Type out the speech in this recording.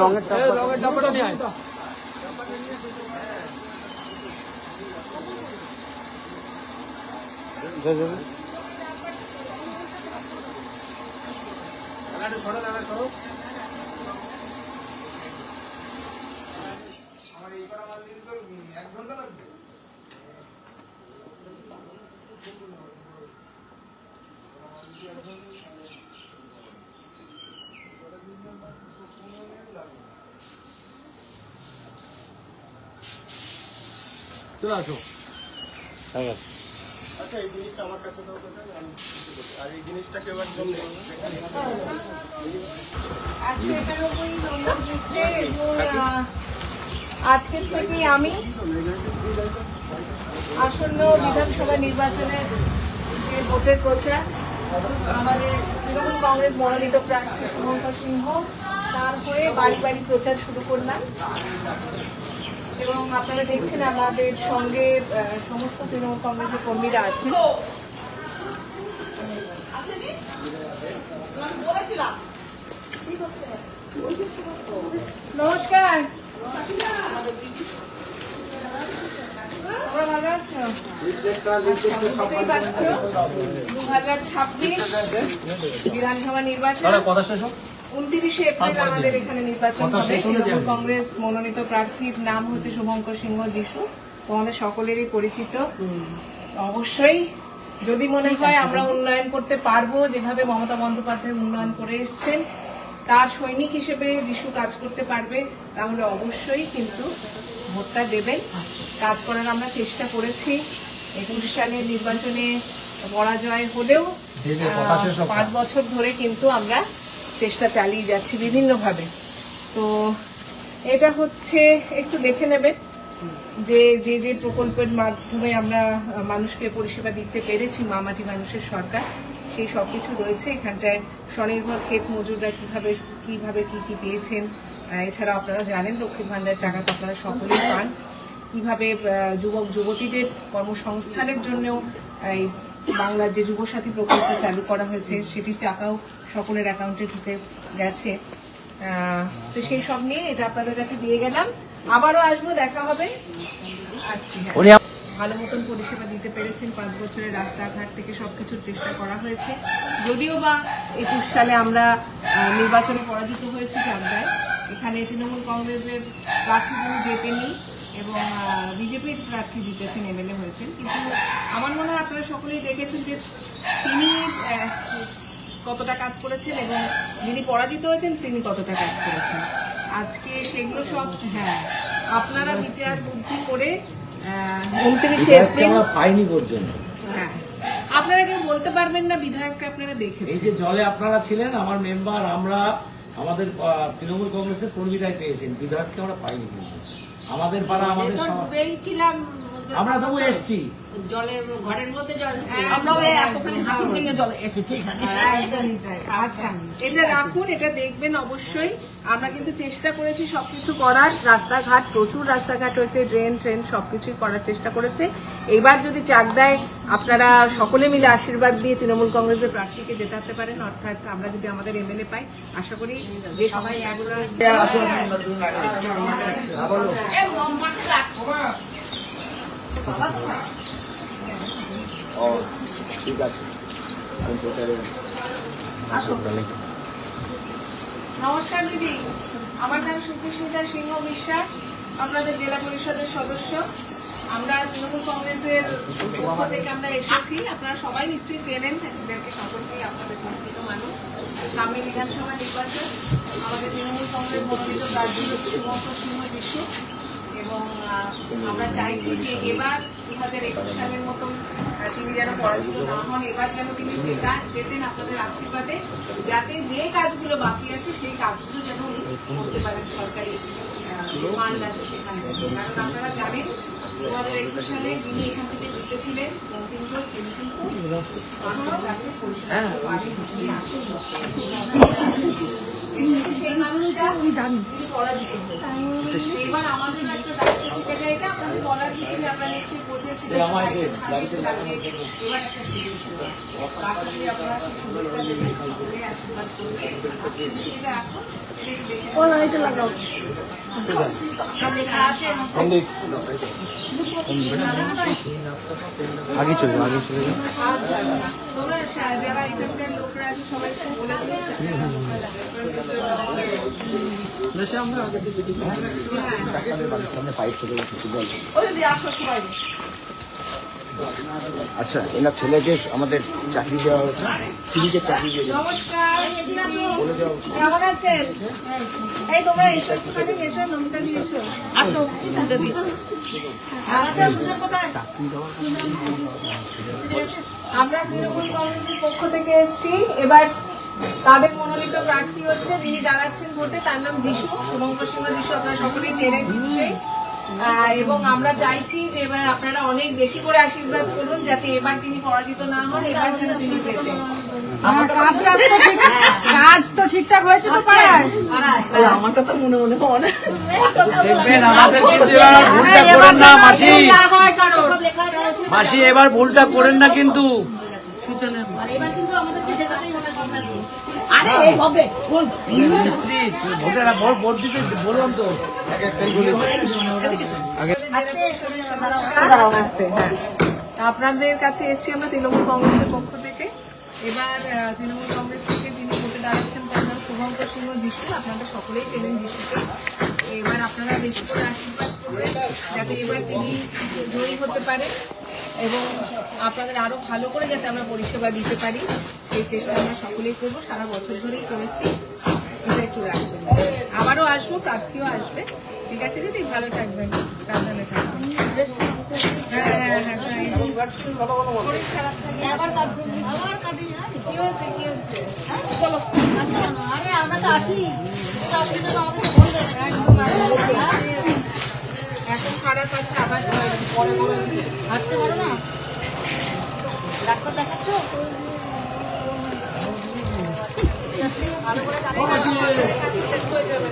রঙের ডাব্বাটা নিয়ে আয়। চলে আসো। আচ্ছা, এই জিনিসটা আমার কাছে দাও তো, আর এই জিনিসটা কেউ একজন আজকের থেকে আমি আসন্ন বিধানসভা নির্বাচনের যে ভোটের প্রচার আমাদের তৃণমূল কংগ্রেস মনোনীত প্রার্থী শুভঙ্কর সিংহ তার হয়ে বাড়ি বাড়ি প্রচার শুরু করলাম এবং আপনারা দেখছেন আমাদের সঙ্গে সমস্ত তৃণমূল কংগ্রেসের কর্মীরা আছেন। নমস্কার, ভালো আছো? 2026 বিধানসভা নির্বাচন 29 এপ্রিল আমাদের এখানে নির্বাচন হবে। তৃণমূল কংগ্রেস মনোনীত প্রার্থীর নাম হচ্ছে শুভঙ্কর সিংহ যিশু, তোমাদের সকলেরই পরিচিত। অবশ্যই যদি মনে হয় আমরা উন্নয়ন করতে পারবো যেভাবে মমতা বন্দ্যোপাধ্যায় উন্নয়ন করে এসছেন, তার সৈনিক হিসেবে যিশু কাজ করতে পারবে, তাহলে অবশ্যই কিন্তু ভোটটা দেবেন। কাজ করার আমরা চেষ্টা করেছি। 21 সালের নির্বাচনে পরাজয় হলেও 5 বছর ধরে কিন্তু আমরা চেষ্টা চালিয়ে যাচ্ছি বিভিন্নভাবে। তো এটা হচ্ছে একটু দেখে নেবেন যে যে যে প্রকল্পের মাধ্যমে আমরা মানুষকে পরিষেবা দিতে পেরেছি, মামাটি মানুষের সরকার, সেই সব কিছু রয়েছে এখানটায়। স্বনির্ভর ক্ষেত মজুররা কিভাবে কি পেয়েছেন, এছাড়া আপনারা জানেন লক্ষ্মীর ভান্ডারের টাকা তো আপনারা সকলেই পান। কিভাবে যুবক যুবতীদের কর্মসংস্থানের জন্যও এই বাংলার যে যুবসাথী প্রকল্প চালু করা হয়েছে সেটির টাকাও সকলের অ্যাকাউন্টে ঢুকে গেছে। তো সেই সব নিয়ে এটা আপনাদের কাছে দিয়ে গেলাম। আবারও আসবো, দেখা হবে। আসছি। ভালো মতন পরিষেবা দিতে পেরেছেন। 5 বছরের রাস্তাঘাট থেকে সবকিছুর চেষ্টা করা হয়েছে। যদিও বা 21 সালে আমরা নির্বাচনে পরাজিত হয়েছি চাকদায়, এখানে তৃণমূল কংগ্রেসের প্রার্থী জেতেনি এবং বিজেপির প্রার্থী জিতেছেন, এমএলএ হয়েছেন। কিন্তু আমার মনে হয় আপনারা সকলেই দেখেছেন যে তিনি কতটা কাজ করেছেন এবং যিনি পরাজিত হয়েছেন তিনি কতটা কাজ করেছেন। আজকে সেগুলো সব আপনারা বিচার বুদ্ধি করে 29 এপ্রিল পাইনি পর্যন্ত আপনারা কেউ বলতে পারবেন না বিধায়ককে আপনারা দেখেছেন। এই যে জলে আপনারা ছিলেন, আমার মেম্বার, আমরা আমাদের তৃণমূল কংগ্রেসের কর্মীরাই পেয়েছেন, বিধায়ককে আমরা পাইনি। আমাদের পাড়া আমাদের ছিলাম, আমরা তবু এসছি জলের ঘরের মধ্যে জল, আমরাও হাঁটু ভেঙে জলে এসেছি এখানে। আচ্ছা, এটা রাখুন, এটা দেখবেন অবশ্যই। আমরা কিন্তু চেষ্টা করেছি সবকিছু করার। রাস্তাঘাট, প্রচুর রাস্তাঘাট হয়েছে, ড্রেন ট্রেন সবকিছুই করার চেষ্টা করেছে। এবার যদি চাকদায় আপনারা সকলে মিলে আশীর্বাদ দিয়ে তৃণমূল কংগ্রেসের প্রার্থীকে জেতাতে পারেন, অর্থাৎ আমরা যদি আমাদের এমএলএ পাই, আশা করি যে সবাই ঠিক আছে। নমস্কার দিদি, আমার নাম সুচিস্মিতা সিংহ বিশ্বাস, আপনাদের জেলা পরিষদের সদস্য। আমরা তৃণমূল কংগ্রেসের পক্ষ থেকে আমরা এসেছি। আপনারা সবাই নিশ্চয়ই চেনেন এদেরকে, সকলকেই আপনাদের পরিচিত মানুষ। সামনে বিধানসভা নির্বাচন, আমাদের তৃণমূল কংগ্রেস মনোনীত প্রার্থী শুভঙ্কর সিংহ যিশু, এবং আমরা চাইছি যে এবার 2021 সালের মতন তিনি যেন পরাজিত না হন। এবার যেন তিনি যেতেন আপনাদের আশীর্বাদে, যাতে যে কাজগুলো বাকি আছে সেই কাজগুলো যেন উনি করতে পারেন সরকারি ফান্ড আছে সেখানে। কারণ আপনারা জানেন 2021 সালে যিনি এখান থেকে জিতেছিলেন তিনি কিন্তু মানুষের কাছে পরিষেবা পারেন। সেই মানুষটা জানি তিনি পরাজিত হয়েছে। এবার আমাদের একটা দায়িত্ব থেকে যায়, এটা আপনাদের বলার কিছু নেই, আপনারা নিশ্চয়ই বোঝেন সেটা। এবার একটা সুযোগ ছিল। আশা করি আপনারা সেই সুযোগটা দেবেন, সকলে আশীর্বাদ করবেন। এটা এখন দেখে লাগাও লেখা আছে আগে চলে আগে চলে যাও। তোমরা যারা এখানকার লোকরা আছে সবাই বলে সামনে পাইপ চলে গেছে কি বল? ওই যে আসো সবাই। আচ্ছা, এনার ছেলেকে আমাদের চাকরি দেওয়া হয়েছে, ফ্রিতে চাকরি দিয়ে দেওয়া নমস্কার, বলে দেওয়া হয়েছে। কেমন আছেন? এই তোমরা এসো, একটুখানি এসো, নমিতা দিয়ে এসো, আসো। আমরা তৃণমূল কংগ্রেসের পক্ষ থেকে এসেছি। এবার তাদের মনোনীত প্রার্থী হচ্ছে, যিনি দাঁড়াচ্ছেন ভোটে, তার নাম যিশু, শুভঙ্কর সিংহ যিশু, আপনারা সকলেই চেনেন নিশ্চয়ই। এবং আমরা চাইছি যে এবার আপনারা অনেক বেশি করে আশীর্বাদ করুন, যাতে এবার তিনি পরাজিত না হন, এবার যেন তিনি জেতেন। কাজ তো ঠিকঠাক হয়েছে তো পাড়ায়। আমারটা তো মনে মনে মনে দেখবেন আমাদের কিন্তু এবার ভুলটা করেন না মাসি, মাসি এবার ভুলটা করেন না কিন্তু। স্ত্রী ভোটের ভোট দিতে বললাম তো আপনাদের কাছে এসছি আমরা তৃণমূল কংগ্রেসের পক্ষ থেকে। এবার তৃণমূল কংগ্রেস থেকে যিনি ভোটে দাঁড়াচ্ছেন তার নাম শুভঙ্কর সিংহ যিশু, আপনারা সকলেই চেনেন যিশুকে। এবার আপনারা বেশি করে আশীর্বাদ করবেন যাতে এবার তিনি জয়ী হতে পারে এবং আপনাদের আরো ভালো করে যাতে আমরা পরিষেবা দিতে পারি, সেই চেষ্টা আমরা সকলেই করবো, সারা বছর ধরেই করেছি। এটা একটু রাখবেন, আবারও আসবো, প্রার্থীও আসবে, ঠিক আছে দিদি? ভালো থাকবেন, সাবধানে থাকবেন। হ্যাঁ হ্যাঁ হ্যাঁ, শরীর খারাপ থাকে। কি হয়েছে কি হয়েছে? চলো আরে আমরা তো আছি, এখন খারাপ আছে, আবার পরে হাঁটতে পারো না, ডাক্তার দেখাচ্ছ? ভালো করে চেক হয়ে যাবে।